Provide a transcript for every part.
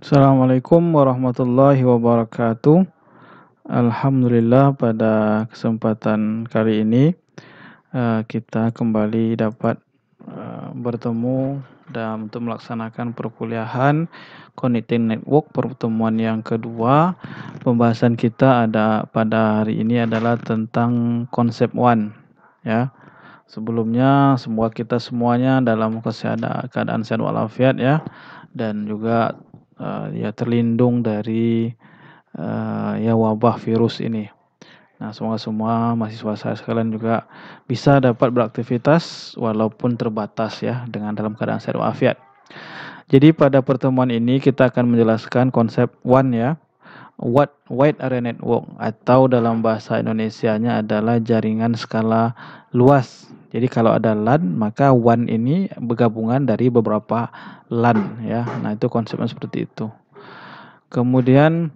Assalamualaikum warahmatullahi wabarakatuh. Alhamdulillah pada kesempatan kali ini kita kembali dapat bertemu dan untuk melaksanakan perkuliahan Connecting Network pertemuan yang kedua. Pembahasan kita pada hari ini adalah tentang konsep one ya. Sebelumnya kita semuanya dalam keadaan sehat walafiat ya, dan juga ya terlindung dari ya wabah virus ini. Nah, semoga semua mahasiswa saya sekalian juga bisa dapat beraktivitas walaupun terbatas ya dengan dalam keadaan sehat walafiat. Jadi pada pertemuan ini kita akan menjelaskan konsep one ya. Wide Area Network atau dalam bahasa Indonesianya adalah jaringan skala luas. Jadi kalau ada LAN maka WAN ini bergabungan dari beberapa LAN ya. Nah, itu konsepnya seperti itu. Kemudian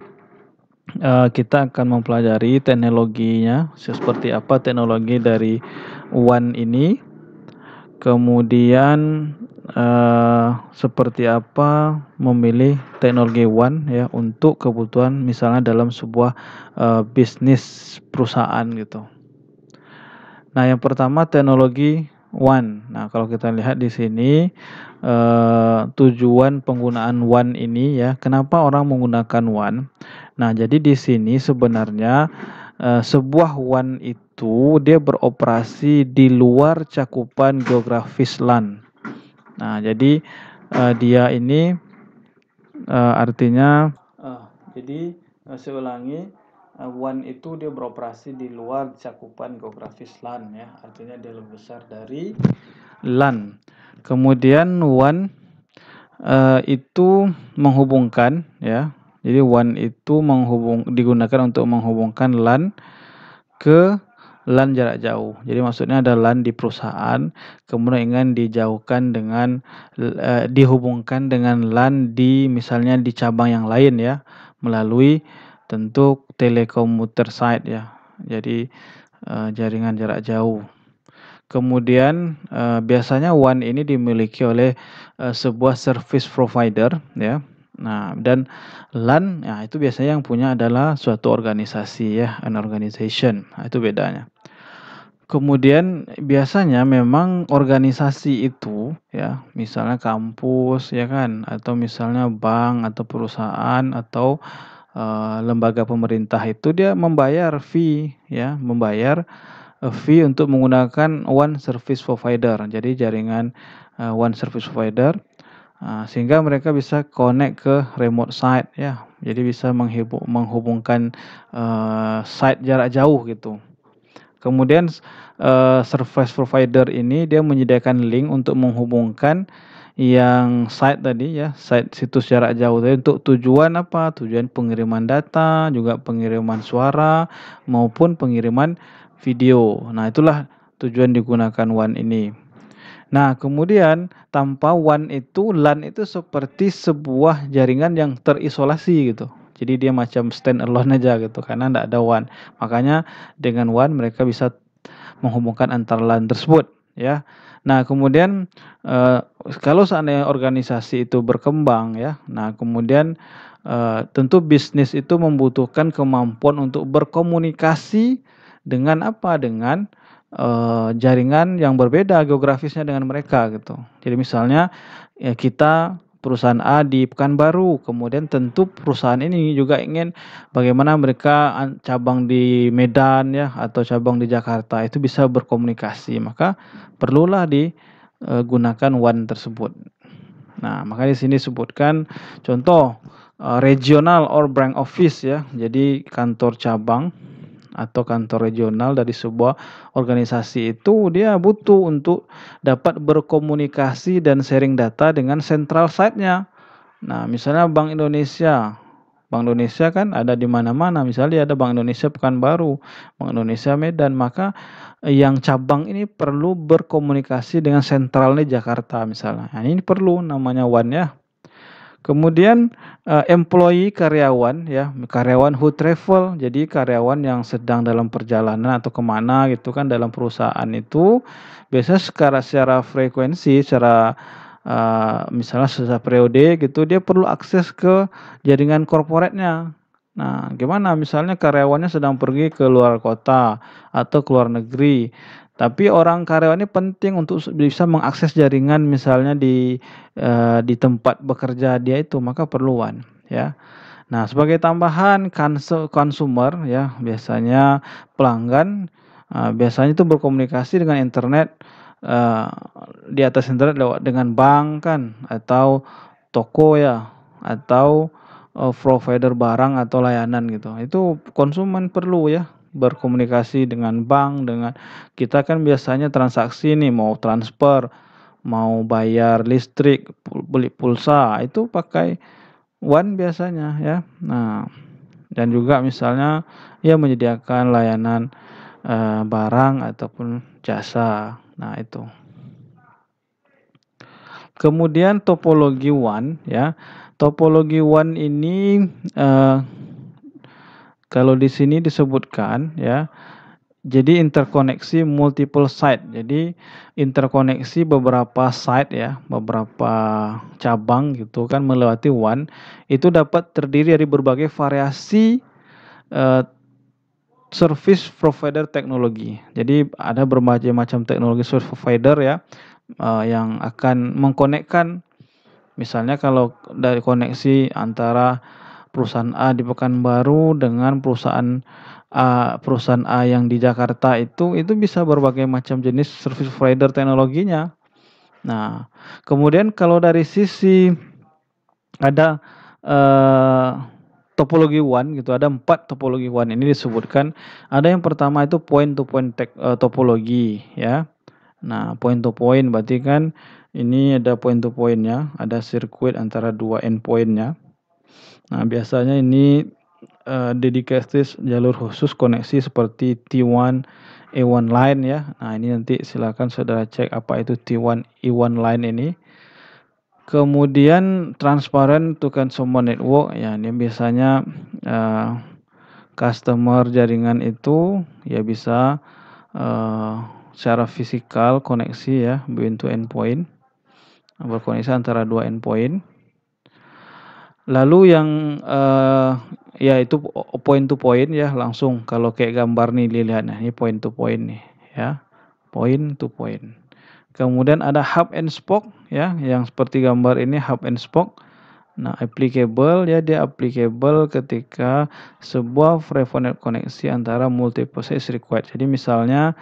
kita akan mempelajari teknologinya, seperti apa teknologi dari WAN ini. Kemudian seperti apa memilih teknologi WAN ya untuk kebutuhan misalnya dalam sebuah bisnis perusahaan gitu. Nah, yang pertama teknologi WAN. Nah, kalau kita lihat di sini tujuan penggunaan WAN ini ya, kenapa orang menggunakan WAN? Nah, jadi di sini sebenarnya sebuah WAN itu dia beroperasi di luar cakupan geografis LAN. Nah, jadi dia ini artinya jadi saya ulangi, WAN itu dia beroperasi di luar cakupan geografis LAN ya, artinya dia lebih besar dari LAN. Kemudian WAN itu menghubungkan ya. Jadi WAN itu digunakan untuk menghubungkan LAN ke LAN jarak jauh. Jadi maksudnya ada LAN di perusahaan, kemudian ingin dihubungkan dengan LAN di misalnya di cabang yang lain ya, melalui tentu telekomuter site ya. Jadi jaringan jarak jauh. Kemudian biasanya WAN ini dimiliki oleh sebuah service provider ya. Nah, dan LAN ya itu biasanya yang punya adalah suatu organisasi ya, an organization. Nah, itu bedanya. Kemudian biasanya memang organisasi itu ya, misalnya kampus ya kan, atau misalnya bank atau perusahaan atau lembaga pemerintah itu dia membayar fee ya, membayar fee untuk menggunakan one service provider. Jadi jaringan one service provider sehingga mereka bisa connect ke remote site ya. Jadi bisa menghubungkan site jarak jauh gitu. Kemudian service provider ini dia menyediakan link untuk menghubungkan yang site tadi ya, site situs jarak jauh tadi untuk tujuan apa? Tujuan pengiriman data, juga pengiriman suara maupun pengiriman video. Nah, itulah tujuan digunakan WAN ini. Nah, kemudian tanpa WAN itu LAN itu seperti sebuah jaringan yang terisolasi gitu. Jadi dia macam stand alone aja gitu karena tidak ada WAN. Makanya dengan WAN mereka bisa menghubungkan antar LAN tersebut ya. Nah, kemudian kalau seandainya organisasi itu berkembang ya. Nah, kemudian tentu bisnis itu membutuhkan kemampuan untuk berkomunikasi dengan apa? Dengan jaringan yang berbeda geografisnya dengan mereka gitu. Jadi misalnya ya kita perusahaan A di Pekanbaru, kemudian tentu perusahaan ini juga ingin bagaimana mereka cabang di Medan ya atau cabang di Jakarta itu bisa berkomunikasi, maka perlulah digunakan WAN tersebut. Nah, maka di sini sebutkan contoh regional or branch office ya. Jadi kantor cabang atau kantor regional dari sebuah organisasi itu dia butuh untuk dapat berkomunikasi dan sharing data dengan central site-nya. Nah, misalnya Bank Indonesia. Bank Indonesia kan ada di mana-mana. Misalnya ada Bank Indonesia Pekanbaru, Bank Indonesia Medan, maka yang cabang ini perlu berkomunikasi dengan sentralnya Jakarta misalnya. Nah, ini perlu namanya WAN ya. Kemudian employee karyawan ya, karyawan who travel. Jadi karyawan yang sedang dalam perjalanan atau kemana gitu kan dalam perusahaan itu biasanya secara frekuensi, secara misalnya selesai periode gitu, dia perlu akses ke jaringan korporatnya. Nah, gimana misalnya karyawannya sedang pergi ke luar kota atau ke luar negeri, tapi orang karyawan ini penting untuk bisa mengakses jaringan misalnya di tempat bekerja dia itu, maka perlu WAN, ya. Nah, sebagai tambahan consumer ya, biasanya pelanggan, biasanya itu berkomunikasi dengan internet, eee, di atas internet lewat dengan bank kan, atau toko ya, atau, provider barang atau layanan gitu. Itu konsumen perlu ya, berkomunikasi dengan bank, dengan kita kan biasanya transaksi nih, mau transfer, mau bayar listrik, beli pulsa, itu pakai WAN biasanya ya. Nah, dan juga misalnya ya menyediakan layanan, barang ataupun jasa. Nah itu. Kemudian topologi WAN ya. Topologi WAN ini, eee, kalau di sini disebutkan ya, jadi interkoneksi multiple site. Jadi interkoneksi beberapa site ya, beberapa cabang gitu kan melewati WAN, itu dapat terdiri dari berbagai variasi, eee, service provider teknologi. Jadi ada berbagai macam teknologi service provider ya, yang akan mengkonekkan, misalnya kalau dari koneksi antara perusahaan A di Pekanbaru dengan perusahaan A yang di Jakarta itu bisa berbagai macam jenis service provider teknologinya. Nah, kemudian kalau dari sisi ada, eee, topologi WAN gitu, ada 4 topologi WAN ini disebutkan. Ada yang pertama itu point to point topologi ya. Nah, point to point berarti kan ini ada point to point-nya, ada sirkuit antara 2 endpoint-nya. Nah, biasanya ini, dedicated jalur khusus koneksi seperti T1, E1 line ya. Nah, ini nanti silakan saudara cek apa itu T1, E1 line ini. Kemudian transparent to consumer network ya, ini biasanya, eee, customer jaringan itu ya bisa, eee, secara fisikal koneksi ya, point to endpoint, berkoneksi antara 2 endpoint. Lalu yang, ya itu point to point ya, langsung kalau kayak gambar nih dilihat, nah ini point to point nih ya, point to point. Kemudian ada hub and spoke ya, yang seperti gambar ini hub and spoke. Nah, applicable ya, dia applicable ketika sebuah Frevonet koneksi antara multiple site required. Jadi misalnya,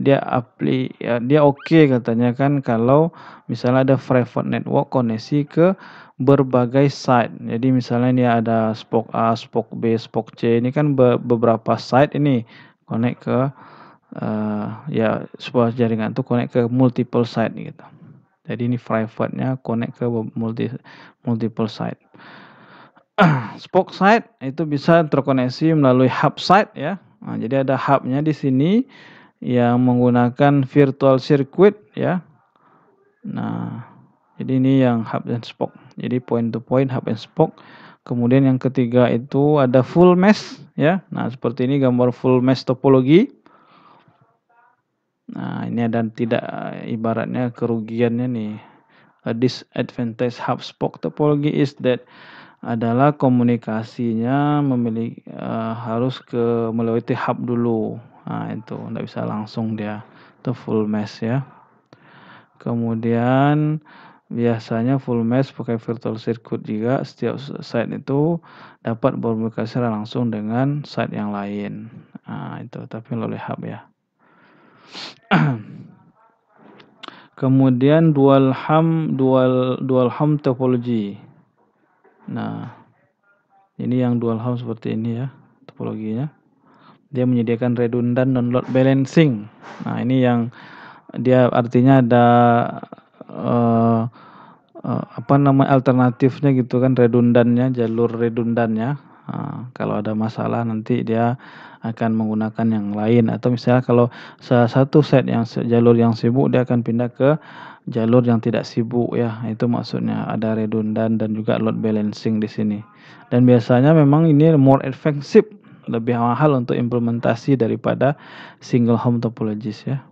dia oke katanya kan kalau misalnya ada Frevonet network koneksi ke berbagai site. Jadi misalnya ini ada spoke A, spoke B, spoke C, ini kan beberapa site ini connect ke, ya sebuah jaringan itu connect ke multiple site gitu. Jadi ini private-nya connect ke multiple site. Spoke site itu bisa terkoneksi melalui hub site ya. Nah, jadi ada hub-nya di sini yang menggunakan virtual circuit ya. Nah, jadi ini yang hub dan spoke. Jadi point to point, hub and spoke. Kemudian yang ketiga itu ada full mesh ya. Nah, seperti ini gambar full mesh topologi. Nah, ini ada tidak, ibaratnya kerugiannya nih. A disadvantage hub spoke topology is that adalah komunikasinya harus melewati hub dulu. Nah, itu enggak bisa langsung dia. Itu full mesh ya. Kemudian biasanya full mesh pakai virtual circuit juga, setiap site itu dapat berkomunikasi secara langsung dengan site yang lain. Nah, itu tapi melalui hub ya. Kemudian dual ham topology. Nah, ini yang dual ham seperti ini ya topologinya. Dia menyediakan redundant non-load balancing. Nah, ini yang dia artinya ada alternatifnya gitu kan, redundannya, jalur redundannya. Nah, kalau ada masalah nanti dia akan menggunakan yang lain, atau misalnya kalau salah satu jalur yang sibuk dia akan pindah ke jalur yang tidak sibuk ya. Itu maksudnya ada redundan dan juga load balancing di sini. Dan biasanya memang ini more expensive, lebih mahal untuk implementasi daripada single home topologies ya.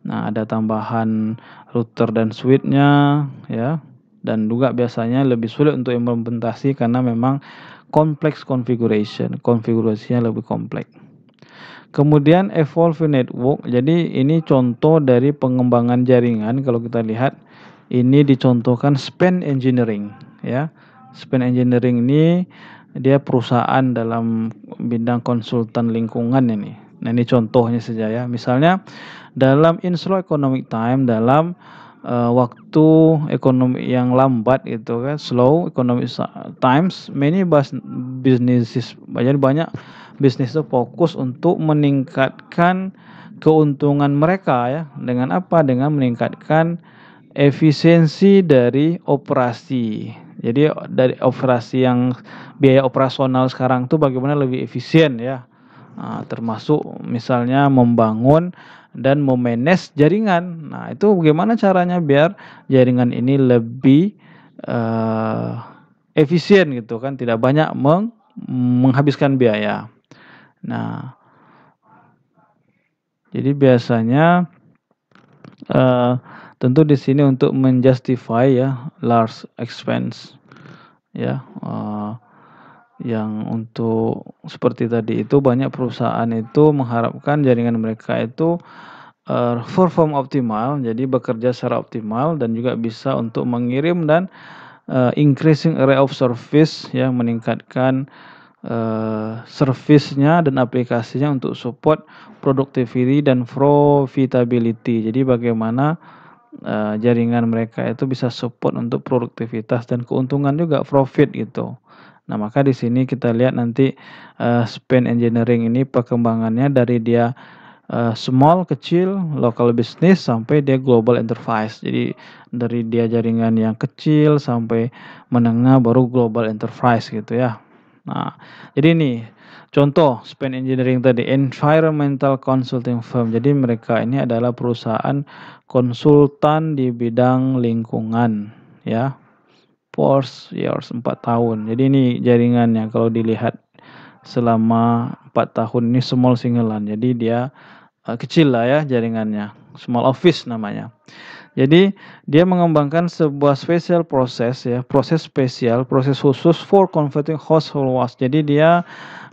Nah, ada tambahan router dan switch-nya ya. Dan juga biasanya lebih sulit untuk implementasi karena memang complex configuration, konfigurasinya lebih kompleks. Kemudian evolve network. Jadi ini contoh dari pengembangan jaringan. Kalau kita lihat ini dicontohkan Span Engineering ya. Span Engineering ini dia perusahaan dalam bidang konsultan lingkungan ini. Nah, ini contohnya saja ya. Misalnya dalam in slow economic time, dalam waktu ekonomi yang lambat itu kan, slow economic times, many businesses, banyak bisnis itu fokus untuk meningkatkan keuntungan mereka ya. Dengan apa? Dengan meningkatkan efisiensi dari operasi. Jadi dari operasi yang biaya operasional sekarang tuh bagaimana lebih efisien ya. Nah, termasuk misalnya membangun dan memanage jaringan. Nah, itu bagaimana caranya biar jaringan ini lebih efisien gitu kan, tidak banyak menghabiskan biaya. Nah, jadi biasanya tentu di sini untuk menjustify ya large expense ya, yang untuk seperti tadi itu banyak perusahaan itu mengharapkan jaringan mereka itu perform optimal, jadi bekerja secara optimal dan juga bisa untuk mengirim dan increasing array of service ya, meningkatkan service-nya dan aplikasinya untuk support productivity dan profitability. Jadi bagaimana jaringan mereka itu bisa support untuk produktivitas dan keuntungan juga, profit gitu. Nah, maka di sini kita lihat nanti Span Engineering ini perkembangannya dari dia small, kecil, local business sampai dia global enterprise. Jadi dari dia jaringan yang kecil sampai menengah baru global enterprise gitu ya. Nah, jadi ini contoh Span Engineering tadi, environmental consulting firm. Jadi mereka ini adalah perusahaan konsultan di bidang lingkungan ya. 4 years, 4 tahun. Jadi ini jaringannya kalau dilihat selama 4 tahun ini small singlean. Jadi dia kecil lah ya jaringannya. Small office namanya. Jadi dia mengembangkan sebuah special proses ya, proses spesial, proses khusus for converting household waste. Jadi dia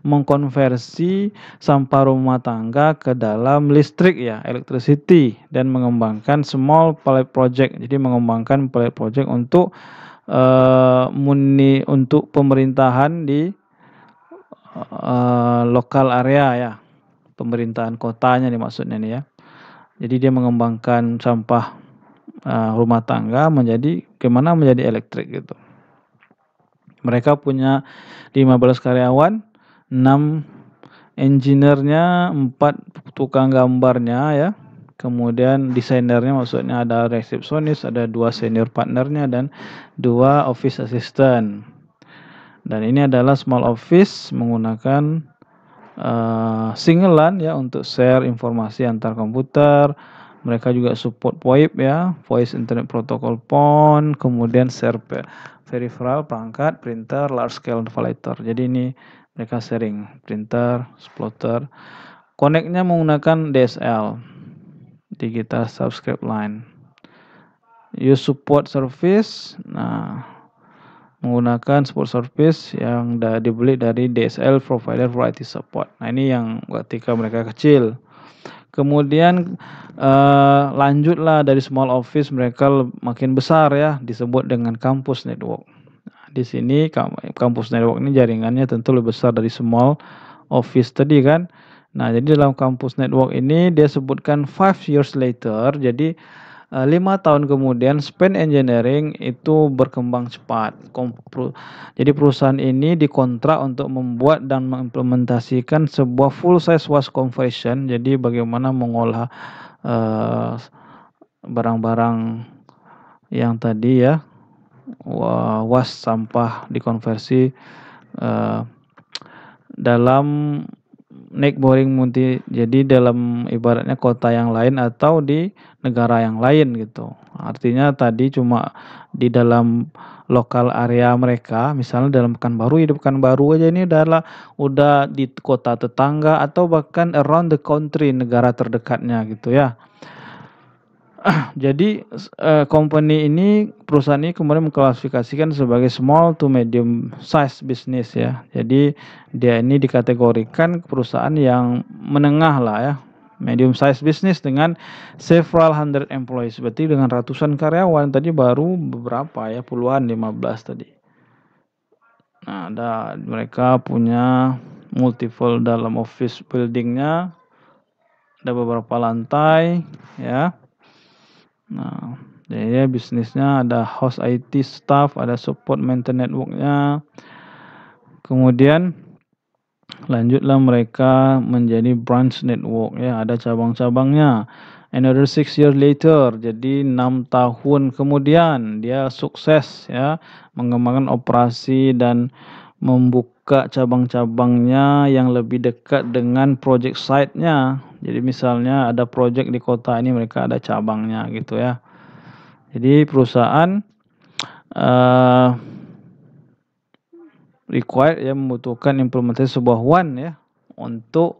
mengkonversi sampah rumah tangga ke dalam listrik ya, electricity, dan mengembangkan small pilot project. Jadi mengembangkan pilot project untuk untuk pemerintahan di lokal area ya, pemerintahan kotanya nih maksudnya nih ya. Jadi dia mengembangkan sampah rumah tangga menjadi elektrik gitu. Mereka punya 15 karyawan, 6 engineer-nya, 4 tukang gambarnya ya. Kemudian desainernya, maksudnya ada resepsionis, ada 2 senior partnernya dan 2 office assistant. Dan ini adalah small office menggunakan single LAN ya untuk share informasi antar komputer. Mereka juga support VoIP ya, Voice Internet Protocol PON, kemudian share peripheral, perangkat, printer, large scale validator. Jadi ini mereka sharing printer, plotter. Connect-nya menggunakan DSL, Digital Subscribe Line. Use support service, nah menggunakan support service yang dibeli dari DSL provider for IT support. Nah, ini yang ketika mereka kecil. Kemudian lanjutlah dari small office mereka makin besar ya, disebut dengan campus network. Nah, di sini campus network ini jaringannya tentu lebih besar dari small office tadi kan. Nah, jadi dalam campus network ini dia sebutkan 5 years later, jadi 5 tahun kemudian Span Engineering itu berkembang cepat. Jadi perusahaan ini dikontrak untuk membuat dan mengimplementasikan sebuah full size waste conversion. Jadi bagaimana mengolah barang-barang yang tadi ya, waste sampah dikonversi dalam networking multi, jadi dalam ibaratnya kota yang lain atau di negara yang lain gitu. Artinya tadi cuma di dalam lokal area mereka, misalnya dalam Pekanbaru, di Pekanbaru aja ini udah di kota tetangga atau bahkan around the country, negara terdekatnya gitu ya. Jadi company ini, perusahaan ini kemudian mengklasifikasikan sebagai small to medium size business ya. Jadi dia ini dikategorikan perusahaan yang menengah lah ya, medium size business dengan several hundred employees. Berarti dengan ratusan karyawan, tadi baru beberapa ya, puluhan, 15 tadi. Nah, mereka punya multiple dalam office buildingnya, ada beberapa lantai ya. Nah, jadi bisnisnya ada host IT staff, ada support maintenance networknya. Kemudian lanjutlah mereka menjadi branch network ya, ada cabang-cabangnya. Another 6 years later, jadi 6 tahun kemudian dia sukses ya mengembangkan operasi dan membuka cabang-cabangnya yang lebih dekat dengan project site-nya. Jadi misalnya ada project di kota ini, mereka ada cabangnya gitu ya. Jadi perusahaan required ya, membutuhkan implementasi sebuah WAN ya untuk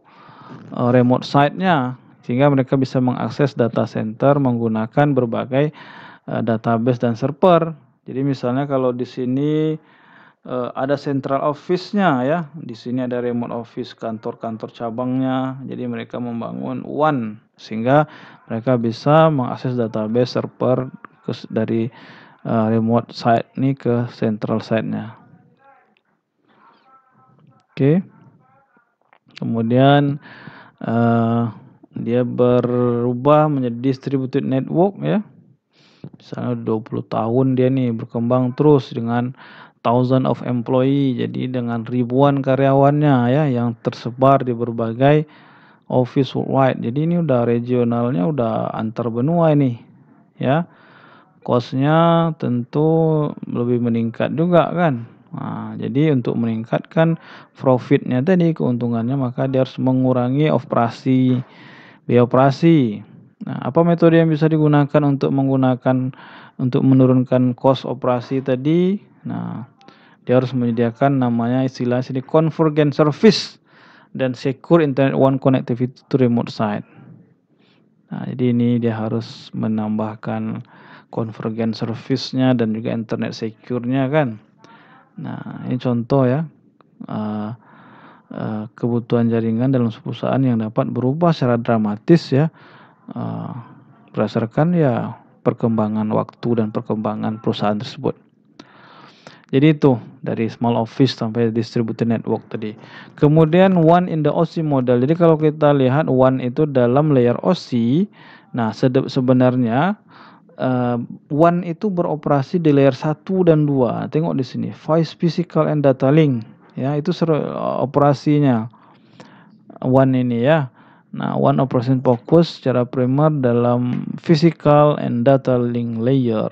remote site-nya, sehingga mereka bisa mengakses data center menggunakan berbagai database dan server. Jadi misalnya kalau di sini ada central office-nya ya, di sini ada remote office, kantor-kantor cabangnya. Jadi mereka membangun WAN sehingga mereka bisa mengakses database server dari remote site ini ke central site-nya. Oke. Kemudian dia berubah menjadi distributed network ya. Misalnya 20 tahun dia nih berkembang terus dengan thousand of employee, jadi dengan ribuan karyawannya ya yang tersebar di berbagai office worldwide. Jadi ini udah regionalnya udah antar benua ini ya. Cost-nya tentu lebih meningkat juga kan. Nah, jadi untuk meningkatkan profitnya tadi, keuntungannya, maka dia harus mengurangi biaya operasi. Nah, apa metode yang bisa digunakan untuk menurunkan cost operasi tadi? Nah, dia harus menyediakan namanya istilah sini convergent service dan secure internet one connectivity to remote site. Nah, jadi ini dia harus menambahkan convergent service-nya dan juga internet secure-nya kan. Nah, ini contoh ya kebutuhan jaringan dalam perusahaan yang dapat berubah secara dramatis ya berdasarkan ya perkembangan waktu dan perkembangan perusahaan tersebut. Jadi itu dari small office sampai distributed network tadi. Kemudian WAN in the OC model. Jadi kalau kita lihat WAN itu dalam layer OC, nah sebenarnya WAN itu beroperasi di layer 1 dan 2. Tengok di sini, voice, physical and data link. Ya, itu operasinya WAN ini ya. Nah, WAN operation fokus secara primer dalam physical and data link layer.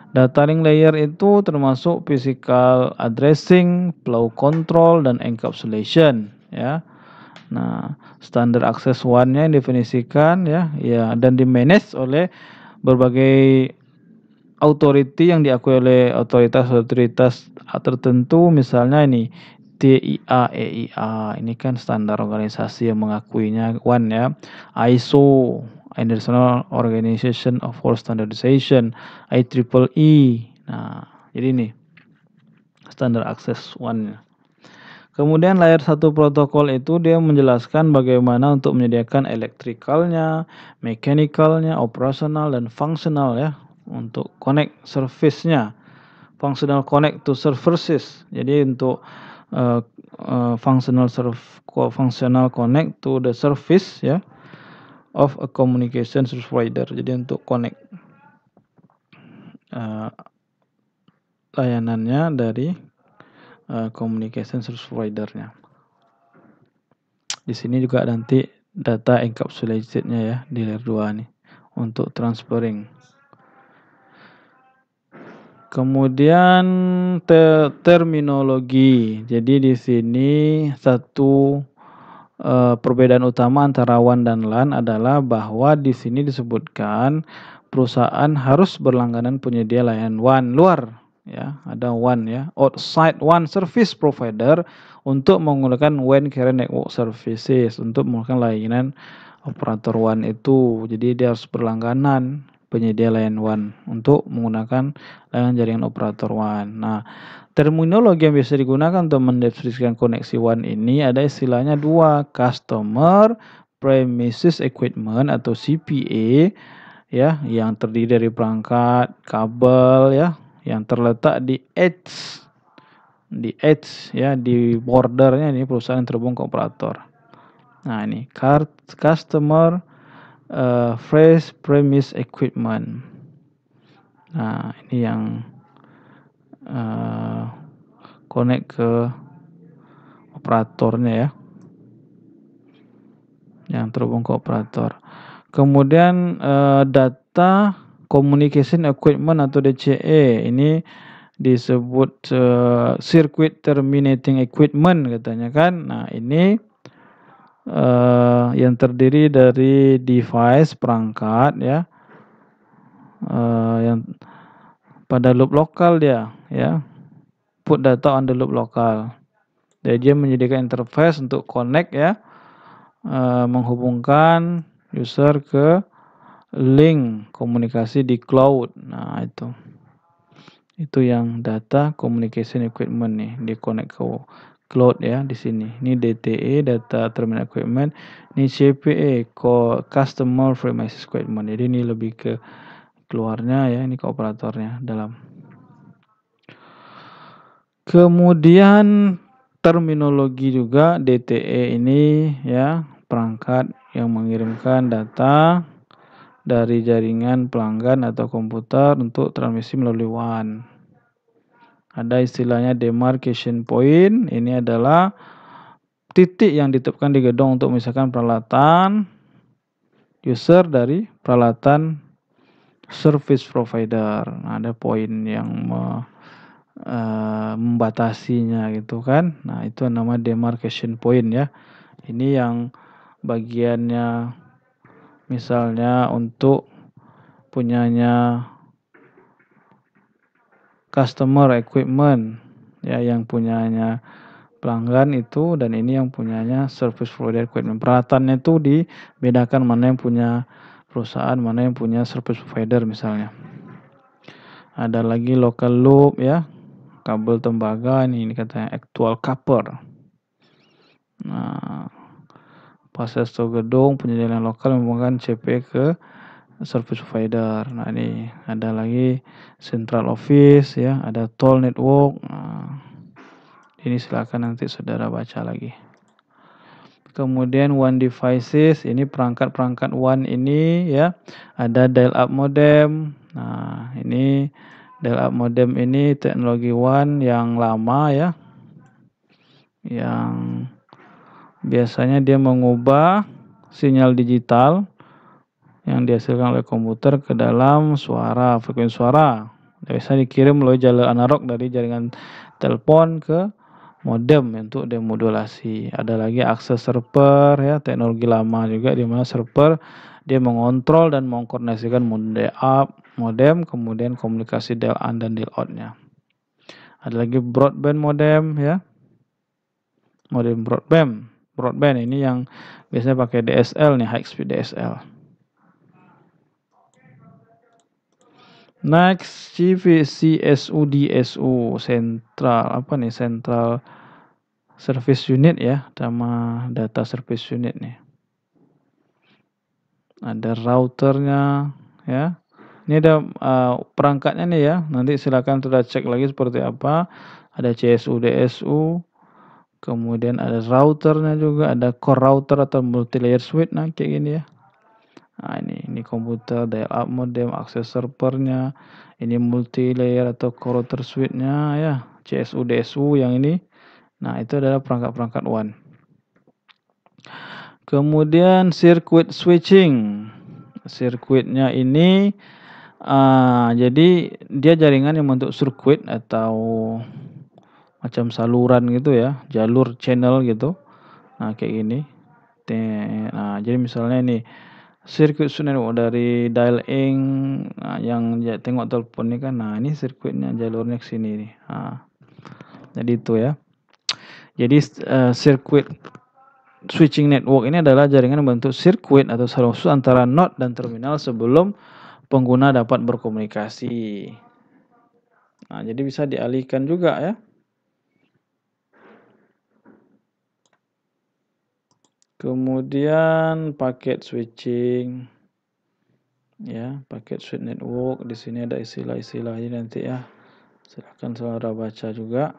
Data link layer itu termasuk physical addressing, flow control, dan encapsulation ya. Nah, standar akses WAN-nya yang definisikan ya dan dimanage oleh berbagai authority yang diakui oleh otoritas tertentu, misalnya ini TIA, EIA, ini kan standar organisasi yang mengakuinya WAN ya. ISO, International Organization for Standardization, IEEE. Nah, jadi ini standar akses WAN-nya. Kemudian layer 1 protokol itu dia menjelaskan bagaimana untuk menyediakan elektrikalnya, mechanical-nya, operasional dan fungsional ya untuk connect service-nya. Functional connect to services. Jadi untuk functional connect to the service ya of a communication service provider. Jadi untuk connect layanannya dari communication service provider-nya. Di sini juga nanti data encapsulated-nya ya di layer 2 nih untuk transferring. Kemudian terminologi. Jadi di sini satu perbedaan utama antara WAN dan LAN adalah bahwa di sini disebutkan perusahaan harus berlangganan penyedia layanan WAN luar ya, ada WAN ya, outside WAN service provider untuk menggunakan WAN carrier network services untuk menggunakan layanan operator WAN itu. Jadi dia harus berlangganan penyedia layanan WAN untuk menggunakan layanan jaringan operator WAN. Nah, terminologi yang biasa digunakan untuk mendeskripsikan koneksi WAN ini ada istilahnya dua, Customer Premises Equipment atau CPE ya, yang terdiri dari perangkat, kabel ya, yang terletak di edge ya, di bordernya ini perusahaan yang terhubung ke operator. Nah, ini Customer Fresh Premise Equipment. Nah, ini yang connect ke operatornya ya, yang terhubung ke operator. Kemudian Data Communication Equipment atau DCE ini disebut Circuit Terminating Equipment katanya kan. Nah, ini yang terdiri dari device perangkat ya, yang pada loop lokal dia ya, put data on the loop lokal. Jadi dia menyediakan interface untuk connect ya, menghubungkan user ke link komunikasi di cloud. Nah, itu yang Data Communication Equipment nih, di connect ke cloud ya di sini. Ini DTE, Data Terminal Equipment. Ini CPE, Customer Premises Equipment. Jadi ini lebih ke keluarnya ya, ini ke operatornya dalam. Kemudian terminologi juga DTE ini ya, perangkat yang mengirimkan data dari jaringan pelanggan atau komputer untuk transmisi melalui WAN. Ada istilahnya demarcation point, ini adalah titik yang ditetapkan di gedung untuk memisahkan peralatan user dari peralatan service provider. Nah, ada poin yang membatasinya gitu kan. Nah, itu nama demarcation point ya. Ini yang bagiannya misalnya untuk punyanya customer equipment ya, yang punyanya pelanggan itu, dan ini yang punyanya service provider equipment. Peralatannya itu dibedakan mana yang punya perusahaan, mana yang punya service provider misalnya. Ada lagi local loop ya, kabel tembaga, ini katanya actual copper. Nah, proses gedung penyedia lokal menghubungkan CP ke service provider. Nah, ini ada lagi central office ya, ada toll network. Nah, ini silakan nanti saudara baca lagi. Kemudian WAN devices, ini perangkat-perangkat WAN ini ya, ada dial-up modem. Nah, ini dial-up modem ini teknologi WAN yang lama ya, yang biasanya dia mengubah sinyal digital yang dihasilkan oleh komputer ke dalam suara, frekuensi suara. Biasanya dikirim melalui jalur analog dari jaringan telepon ke modem untuk demodulasi. Ada lagi akses server ya, teknologi lama juga, di mana server dia mengontrol dan mengkoordinasikan modem, kemudian komunikasi dial in dan dial out-nya. Ada lagi broadband modem ya. Modem broadband ini yang biasanya pakai DSL nih, high speed DSL. Next, CVCSU DSU, Central Service Unit ya, sama Data Service Unit nih. Ada routernya ya. Ini ada perangkatnya nih ya. Nanti silakan sudah cek lagi seperti apa. Ada CSU DSU. Kemudian ada routernya juga, ada core router atau multi-layer switch, nah kayak gini ya. Nah, ini komputer, dial-up modem, akses servernya, ini multi-layer atau core router switch-nya ya, CSU DSU yang ini. Nah, itu adalah perangkat-perangkat WAN. Kemudian circuit switching. Sirkuitnya ini jadi dia jaringan yang bentuk sirkuit atau macam saluran gitu ya, jalur channel gitu. Nah, kayak gini. Nah, jadi misalnya ini sirkuit network dari dial-in, yang tengok telepon ini kan. Nah, ini sirkuitnya, jalurnya ke sini nih. Nah, jadi itu ya. Jadi sirkuit switching network ini adalah jaringan bentuk sirkuit atau saluran khusus antara node dan terminal sebelum pengguna dapat berkomunikasi. Nah, jadi bisa dialihkan juga ya. Kemudian paket switching. Ya, paket switch network. Di sini ada istilah-istilahnya nanti ya. Silahkan saudara baca juga.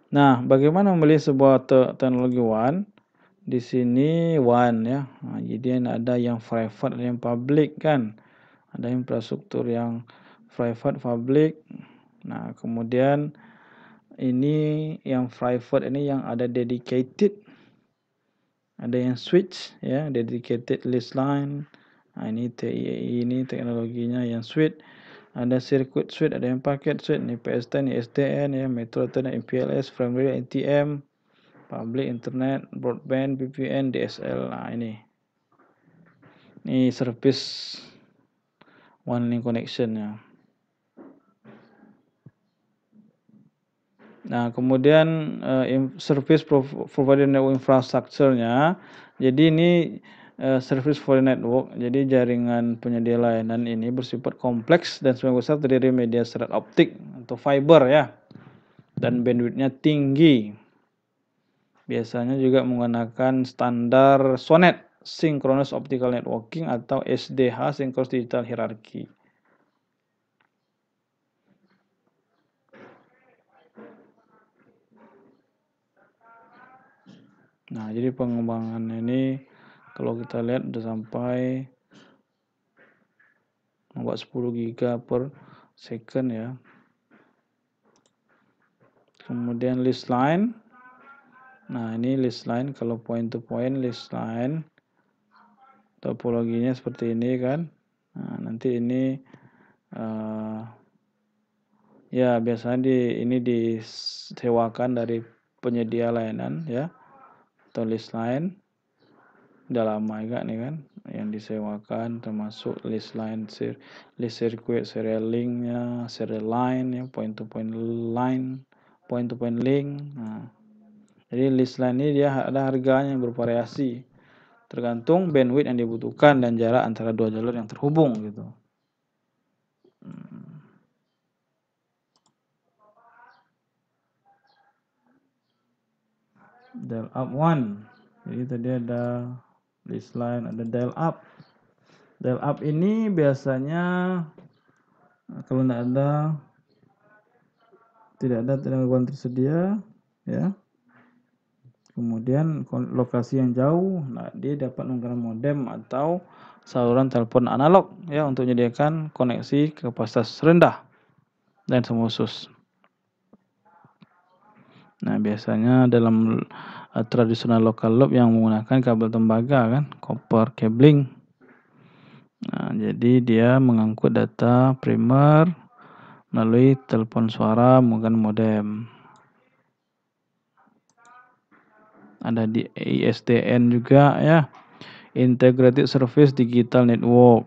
Nah, bagaimana memilih sebuah teknologi WAN? Di sini WAN ya. Nah, jadi ada yang private, ada yang public kan. Ada infrastruktur yang private, public. Nah, kemudian ini yang private ini yang ada dedicated. Ada yang switch ya, dedicated list line. Nah, ini TII ini teknologinya yang switch. Ada circuit switch, ada yang packet switch, ini PSTN, ISDN ya, Metro Ethernet, MPLS, frame relay, NTM, public internet, broadband, VPN, DSL. Nah, ini service one link connection ya. Nah, kemudian service provider network infrastructure-nya. Jadi ini service provider network. Jadi jaringan penyedia layanan ini bersifat kompleks dan sebagian besar terdiri media serat optik atau fiber ya. Dan bandwidth-nya tinggi. Biasanya juga menggunakan standar SONET, Synchronous Optical Networking, atau SDH, Synchronous Digital Hierarchy. Nah, jadi pengembangan ini kalau kita lihat udah sampai membuat 10 giga per second ya. Kemudian list line. Nah, ini list line, kalau point to point list line topologinya seperti ini kan. Nah, nanti ini ya biasanya ini disewakan dari penyedia layanan ya, atau list line. Udah lama juga nih kan yang disewakan, termasuk list line, list circuit, serial linknya, serial line ya, point to point line, point to point link. Nah, jadi list line ini dia ada harganya yang bervariasi tergantung bandwidth yang dibutuhkan dan jarak antara dua jalur yang terhubung gitu. Dial up one. Jadi tadi ada list line, ada dial up. Dial up ini biasanya kalau tidak ada gangguan tersedia ya. Kemudian lokasi yang jauh, nah dia dapat menggunakan modem atau saluran telepon analog ya untuk menyediakan koneksi kapasitas rendah dan semua khusus. Nah, biasanya dalam tradisional local loop yang menggunakan kabel tembaga kan, copper cabling. Nah, jadi dia mengangkut data primer melalui telepon suara menggunakan modem. Ada di ISDN juga ya, Integrated Service Digital Network.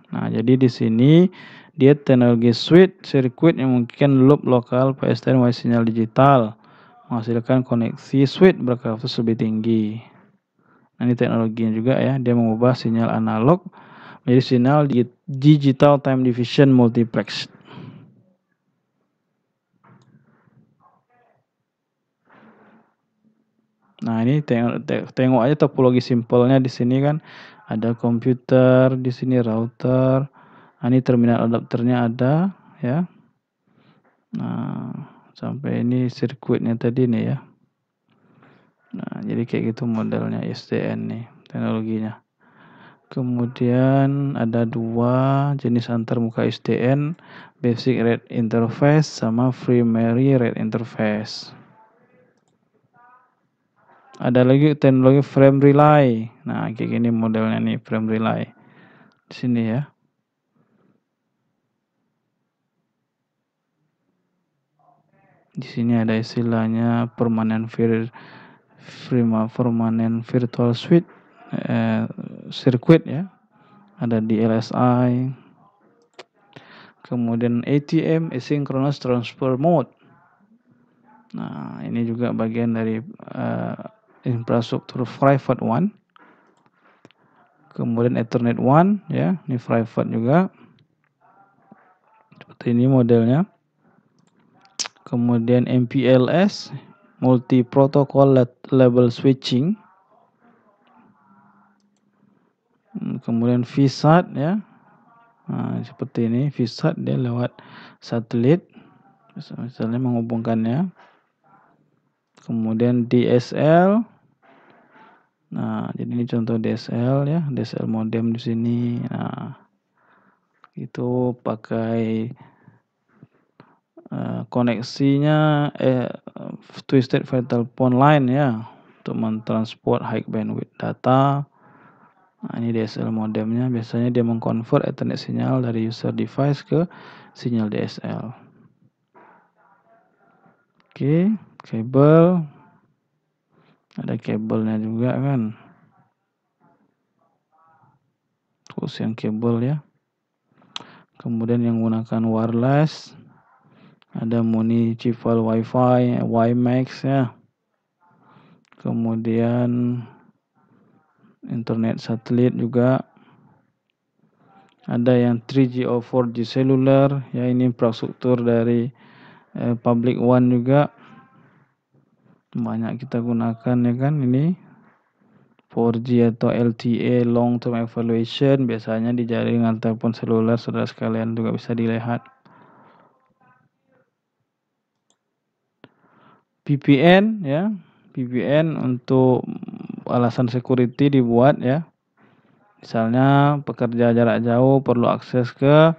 Nah, jadi di sini dia teknologi switch circuit yang memungkinkan loop lokal PSTN melalui sinyal digital menghasilkan koneksi switch berkapasitas lebih tinggi. Nah, ini teknologinya juga ya, dia mengubah sinyal analog menjadi sinyal digital time division multiplex. Nah, ini tengok aja topologi simpelnya di sini kan, ada komputer, di sini router. Nah, ini terminal adapternya ada ya. Nah, sampai ini sirkuitnya tadi nih ya. Nah, jadi kayak gitu modelnya ISDN nih teknologinya. Kemudian ada dua jenis antarmuka ISDN, Basic Rate Interface sama Primary Rate Interface. Ada lagi teknologi frame relay. Nah, kayak gini modelnya nih frame relay. Di sini ya. Di sini ada istilahnya permanent virtual switch circuit ya. Ada di LSI. Kemudian ATM, Asynchronous Transfer Mode. Nah, ini juga bagian dari infrastruktur private one. Kemudian Ethernet one, ya, ini private juga. Seperti ini modelnya. Kemudian MPLS, Multi Protocol Level Switching. Kemudian VSAT, ya. Nah, seperti ini VSAT, dia lewat satelit, misalnya menghubungkannya. Kemudian DSL. Nah, jadi ini contoh DSL, ya, DSL modem di sini. Nah, itu pakai koneksinya Twisted Telepon Line, ya, untuk mentransport high bandwidth data. Nah, ini DSL modemnya, biasanya dia mengkonvert Ethernet sinyal dari user device ke sinyal DSL. Oke, kabel. Ada kabelnya juga kan. Terus yang kabel, ya. Kemudian yang menggunakan wireless, ada municipal wifi, WiMAX, ya. Kemudian internet satelit juga. Ada yang 3G or 4G seluler, ya, ini infrastruktur dari public one juga. Banyak kita gunakan, ya kan, ini 4G atau LTE long term evaluation, biasanya di jaringan telepon seluler, saudara sekalian juga bisa dilihat. VPN, ya, VPN untuk alasan security dibuat, ya. Misalnya pekerja jarak jauh perlu akses ke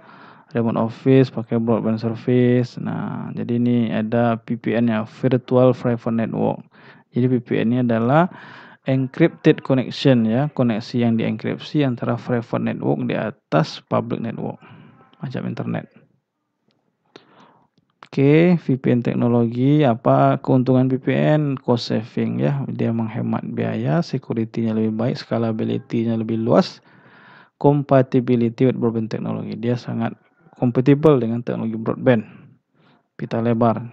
remote office pakai broadband service. Nah, jadi ini ada VPN-nya, Virtual Private Network. Jadi VPN ini adalah encrypted connection, ya, koneksi yang dienkripsi antara private network di atas public network, macam internet. Oke, VPN teknologi, apa keuntungan VPN? Cost saving, ya, dia menghemat biaya, security-nya lebih baik, scalability-nya lebih luas, compatibility with broadband teknologi, dia sangat compatible dengan teknologi broadband pita lebar.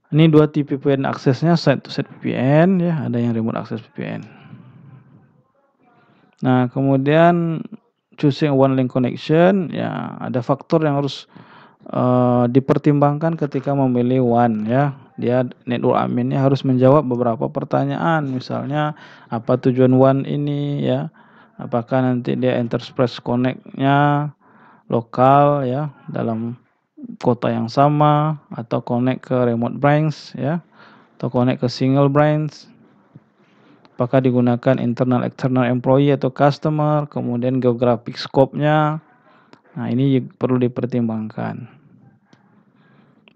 Ini dua tipe VPN aksesnya, site to site VPN, ya, ada yang remote access VPN. Nah, kemudian choosing one link connection, ya, ada faktor yang harus dipertimbangkan ketika memilih WAN, ya. Dia network adminnya harus menjawab beberapa pertanyaan, misalnya apa tujuan WAN ini, ya. Apakah nanti dia enterprise connect-nya lokal, ya, dalam kota yang sama, atau connect ke remote branch, ya, atau connect ke single branch. Apakah digunakan internal external employee atau customer, kemudian geographic scope-nya. Nah, ini perlu dipertimbangkan.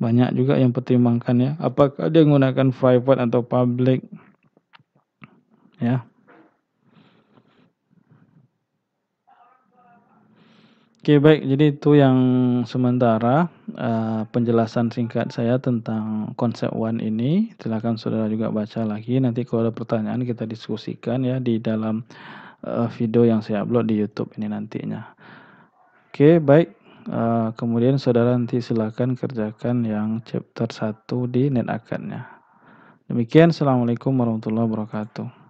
Banyak juga yang pertimbangkan, ya, apakah dia menggunakan private atau public, ya. Oke, baik, jadi itu yang sementara penjelasan singkat saya tentang konsep WAN ini. Silakan saudara juga baca lagi, nanti kalau ada pertanyaan kita diskusikan, ya, di dalam video yang saya upload di YouTube ini nantinya. Oke, baik. Kemudian saudara nanti silakan kerjakan yang chapter 1 di NetAcad-nya. Demikian, Assalamualaikum warahmatullahi wabarakatuh.